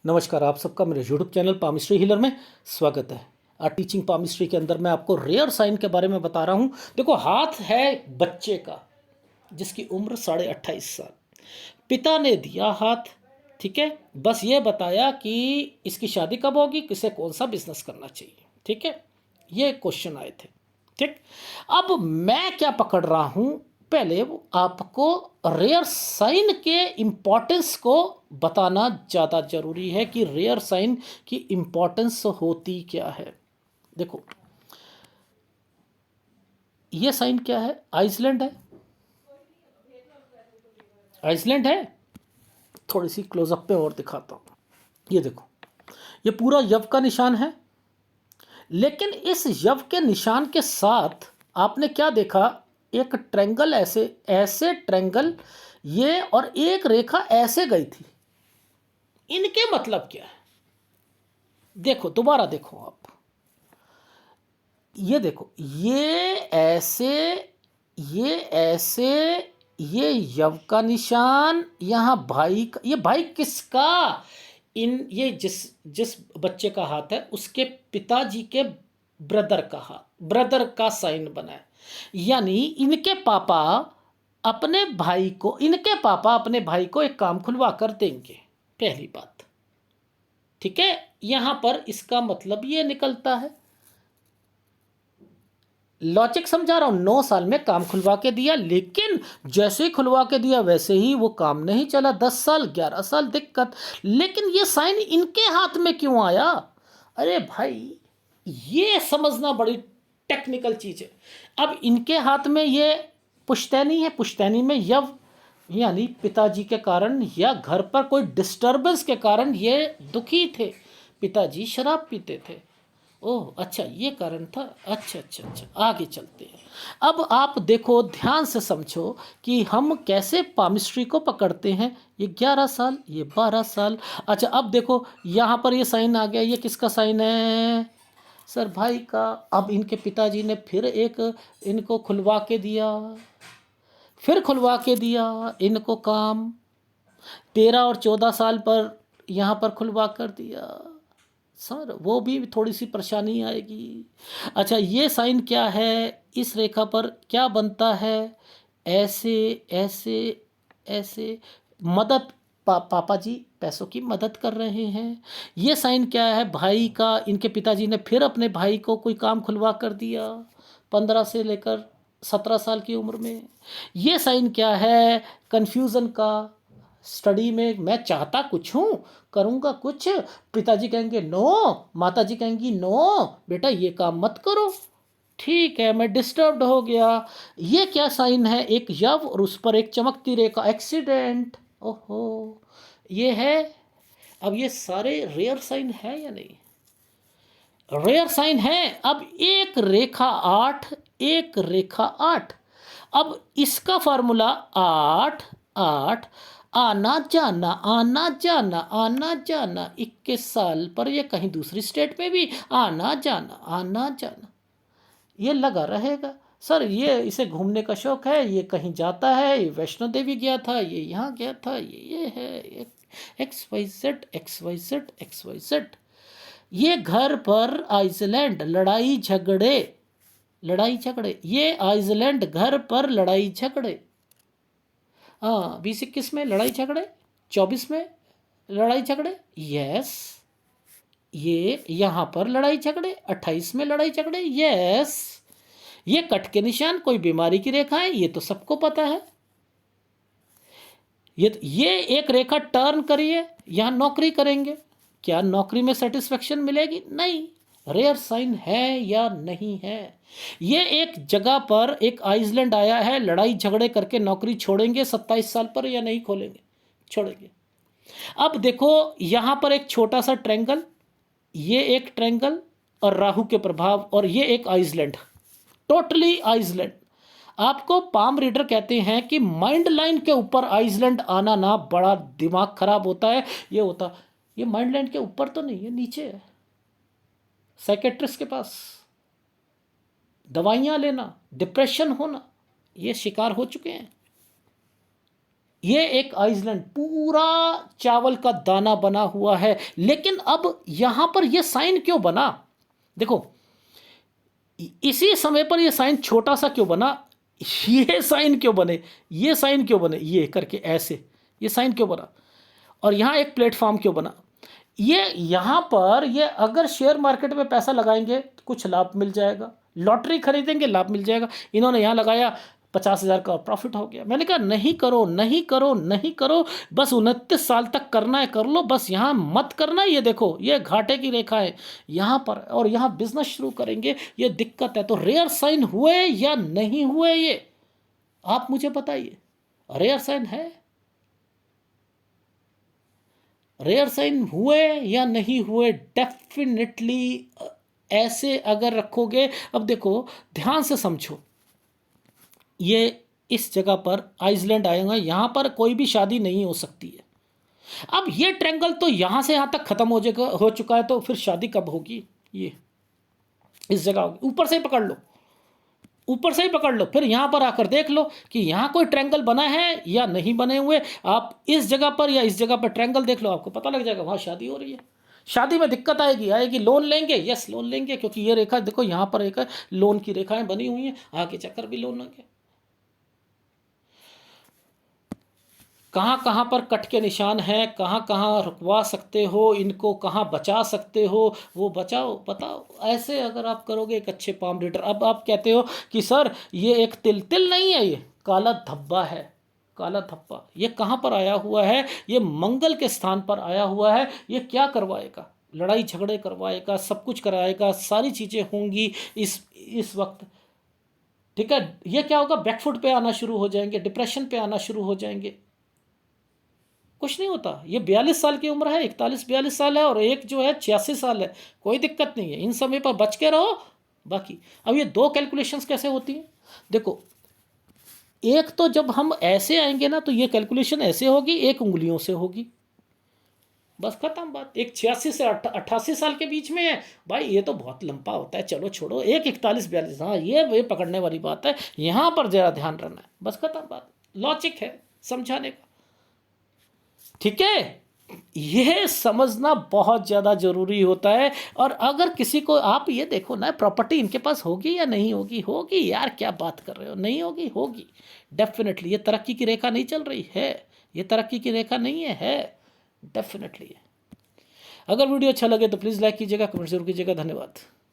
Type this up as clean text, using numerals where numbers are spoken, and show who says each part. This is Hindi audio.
Speaker 1: नमस्कार, आप सबका मेरे यूट्यूब चैनल पामिस्ट्री हीलर में स्वागत है। टीचिंग पामिस्ट्री के अंदर मैं आपको रेयर साइन के बारे में बता रहा हूँ। देखो, हाथ है बच्चे का जिसकी उम्र 28.5 साल। पिता ने दिया हाथ, ठीक है, बस ये बताया कि इसकी शादी कब होगी, किसे कौन सा बिजनेस करना चाहिए, ठीक है। ये क्वेश्चन आए थे, ठीक। अब मैं क्या पकड़ रहा हूँ, पहले आपको रेयर साइन के इम्पोर्टेंस को बताना ज़्यादा ज़रूरी है कि रेयर साइन की इम्पोर्टेंस होती क्या है। देखो, ये साइन क्या है? आइसलैंड है। आइसलैंड है। थोड़ी सी क्लोजअप पे और दिखाता हूँ। ये देखो, ये पूरा यव का निशान है, लेकिन इस यव के निशान के साथ आपने क्या देखा? एक ट्रेंगल, ऐसे ऐसे ट्रेंगल, ये और एक रेखा ऐसे गई थी। इनके मतलब क्या है? देखो, दोबारा देखो आप, ये देखो, ये ऐसे, ये ऐसे, ये यव का निशान, यहाँ भाई का, ये भाई किसका? ये जिस जिस बच्चे का हाथ है उसके पिताजी के ब्रदर का हाथ, ब्रदर का साइन बना है। यानी इनके पापा अपने भाई को एक काम खुलवा कर देंगे, पहली बात, ठीक है। यहां पर इसका मतलब ये निकलता है, लॉजिक समझा रहा हूं। 9 साल में काम खुलवा के दिया, लेकिन जैसे ही खुलवा के दिया वैसे ही वो काम नहीं चला। 10 साल, 11 साल दिक्कत। लेकिन ये साइन इनके हाथ में क्यों आया? अरे भाई, ये समझना बड़ी टेक्निकल चीज है। अब इनके हाथ में ये पुश्तैनी है, पुश्तैनी में यव, यानी पिताजी के कारण या घर पर कोई डिस्टरबेंस के कारण ये दुखी थे। पिताजी शराब पीते थे। ओह अच्छा, ये कारण था। अच्छा अच्छा अच्छा, आगे चलते हैं। अब आप देखो, ध्यान से समझो कि हम कैसे पामिस्ट्री को पकड़ते हैं। ये 11 साल, ये 12 साल। अच्छा, अब देखो यहाँ पर ये साइन आ गया। ये किसका साइन है? सर, भाई का। अब इनके पिताजी ने फिर एक इनको खुलवा के दिया, फिर खुलवा के दिया इनको काम। 13 और 14 साल पर यहाँ पर खुलवा कर दिया। सर, वो भी थोड़ी सी परेशानी आएगी। अच्छा, ये साइन क्या है? इस रेखा पर क्या बनता है? ऐसे, ऐसे, ऐसे, मदद, पापा जी पैसों की मदद कर रहे हैं। ये साइन क्या है? भाई का। इनके पिताजी ने फिर अपने भाई को कोई काम खुलवा कर दिया 15 से लेकर 17 साल की उम्र में। ये साइन क्या है? कन्फ्यूज़न का। स्टडी में मैं चाहता कुछ हूँ, करूँगा कुछ, पिताजी कहेंगे नो, माताजी कहेंगी नो, बेटा ये काम मत करो। ठीक है, मैं डिस्टर्ब्ड हो गया। ये क्या साइन है? एक यव और उस पर एक चमकती रेखा, एक्सीडेंट। ओहो, ये है। अब ये सारे रेयर साइन है या नहीं? रेयर साइन है। अब एक रेखा 8, एक रेखा 8। अब इसका फार्मूला 8, 8, आना जाना, आना जाना, आना जाना। 21 साल पर ये कहीं दूसरी स्टेट में भी आना जाना, आना जाना, ये लगा रहेगा। सर, ये इसे घूमने का शौक है, ये कहीं जाता है, ये वैष्णो देवी गया था, ये यहाँ गया था, ये है XYZ, XYZ, XYZ। ये घर पर आइसलैंड, लड़ाई झगड़े, लड़ाई झगड़े, ये आइसलैंड घर पर लड़ाई झगड़े। हाँ, 20-21 में लड़ाई झगड़े, 24 में लड़ाई झगड़े, यस। ये यहाँ पर लड़ाई झगड़े, 28 में लड़ाई झगड़े, यस। ये कट के निशान, कोई बीमारी की रेखा है, ये तो सबको पता है। ये एक रेखा टर्न करिए, यहाँ नौकरी करेंगे, क्या नौकरी में सेटिस्फेक्शन मिलेगी? नहीं। रेयर साइन है या नहीं है? ये एक जगह पर एक आइसलैंड आया है, लड़ाई झगड़े करके नौकरी छोड़ेंगे 27 साल पर या नहीं खोलेंगे? छोड़ेंगे। अब देखो, यहां पर एक छोटा सा ट्रेंगल, ये एक ट्रेंगल और राहु के प्रभाव, और ये एक आइसलैंड, टोटली आइसलैंड। आपको पाम रीडर कहते हैं कि माइंड लाइन के ऊपर आइसलैंड आना ना बड़ा दिमाग खराब होता है। ये होता, ये माइंड लाइन के ऊपर तो नहीं है, नीचे है। साइकेट्रिस्ट के पास दवाइयां लेना, डिप्रेशन होना, ये शिकार हो चुके हैं। ये एक आइसलैंड पूरा चावल का दाना बना हुआ है, लेकिन अब यहां पर ये साइन क्यों बना? देखो, इसी समय पर ये साइन छोटा सा क्यों बना? ये साइन क्यों बने? ये साइन क्यों बने? ये करके ऐसे ये साइन क्यों बना? और यहां एक प्लेटफॉर्म क्यों बना? ये यहां पर ये अगर शेयर मार्केट में पैसा लगाएंगे तो कुछ लाभ मिल जाएगा, लॉटरी खरीदेंगे लाभ मिल जाएगा। इन्होंने यहां लगाया, 50,000 का प्रॉफिट हो गया। मैंने कहा नहीं करो, नहीं करो, नहीं करो, बस 29 साल तक करना है कर लो, बस यहाँ मत करना। ये देखो, ये घाटे की रेखा है यहाँ पर, और यहाँ बिजनेस शुरू करेंगे, ये दिक्कत है। तो रेयर साइन हुए या नहीं हुए, ये आप मुझे बताइए। रेयर साइन है? रेयर साइन हुए या नहीं हुए? डेफिनेटली ऐसे अगर रखोगे, अब देखो ध्यान से समझो, ये इस जगह पर आइसलैंड आएगा, यहां पर कोई भी शादी नहीं हो सकती है। अब ये ट्रैंगल तो यहां से यहां तक खत्म हो जाएगा, हो चुका है, तो फिर शादी कब होगी? ये इस जगह होगी। ऊपर से ही पकड़ लो, ऊपर से ही पकड़ लो, फिर यहां पर आकर देख लो कि यहां कोई ट्रैंगल बना है या नहीं बने हुए। आप इस जगह पर या इस जगह पर ट्रैंगल देख लो, आपको पता लग जाएगा वहां शादी हो रही है। शादी में दिक्कत आएगी, आएगी। लोन लेंगे, यस लोन लेंगे, क्योंकि ये रेखा देखो यहां पर एक लोन की रेखाएं बनी हुई हैं, आगे चक्कर भी लोन लेंगे। कहाँ कहाँ पर कट के निशान हैं, कहाँ कहाँ रुकवा सकते हो इनको, कहाँ बचा सकते हो, वो बचाओ, बताओ। ऐसे अगर आप करोगे एक अच्छे पाम रीडर। अब आप कहते हो कि सर ये एक तिल, तिल नहीं है, ये काला धब्बा है। काला धब्बा ये कहाँ पर आया हुआ है? ये मंगल के स्थान पर आया हुआ है। ये क्या करवाएगा? लड़ाई झगड़े करवाएगा, सब कुछ कराएगा, सारी चीज़ें होंगी इस वक्त। ठीक है, ये क्या होगा? बैकफुट पे आना शुरू हो जाएंगे, डिप्रेशन पे आना शुरू हो जाएंगे। कुछ नहीं होता। ये 42 साल की उम्र है, 41-42 साल है, और एक जो है 86 साल है। कोई दिक्कत नहीं है, इन समय पर बच के रहो। बाकी अब ये दो कैलकुलेशंस कैसे होती हैं? देखो, एक तो जब हम ऐसे आएंगे ना, तो ये कैलकुलेशन ऐसे होगी, एक उंगलियों से होगी, बस खत्म बात। एक 86 से 88 साल के बीच में है भाई, ये तो बहुत लंबा होता है, चलो छोड़ो। एक 41-42, हाँ ये पकड़ने वाली बात है, यहाँ पर जरा ध्यान रखना है, बस खत्म बात। लॉजिक है समझाने का, ठीक है। यह समझना बहुत ज़्यादा ज़रूरी होता है। और अगर किसी को, आप ये देखो ना, प्रॉपर्टी इनके पास होगी या नहीं होगी? होगी यार, क्या बात कर रहे हो? नहीं होगी? होगी डेफिनेटली। ये तरक्की की रेखा नहीं चल रही है, ये तरक्की की रेखा नहीं है डेफिनेटली है। अगर वीडियो अच्छा लगे तो प्लीज़ लाइक कीजिएगा, कमेंट जरूर कीजिएगा। धन्यवाद।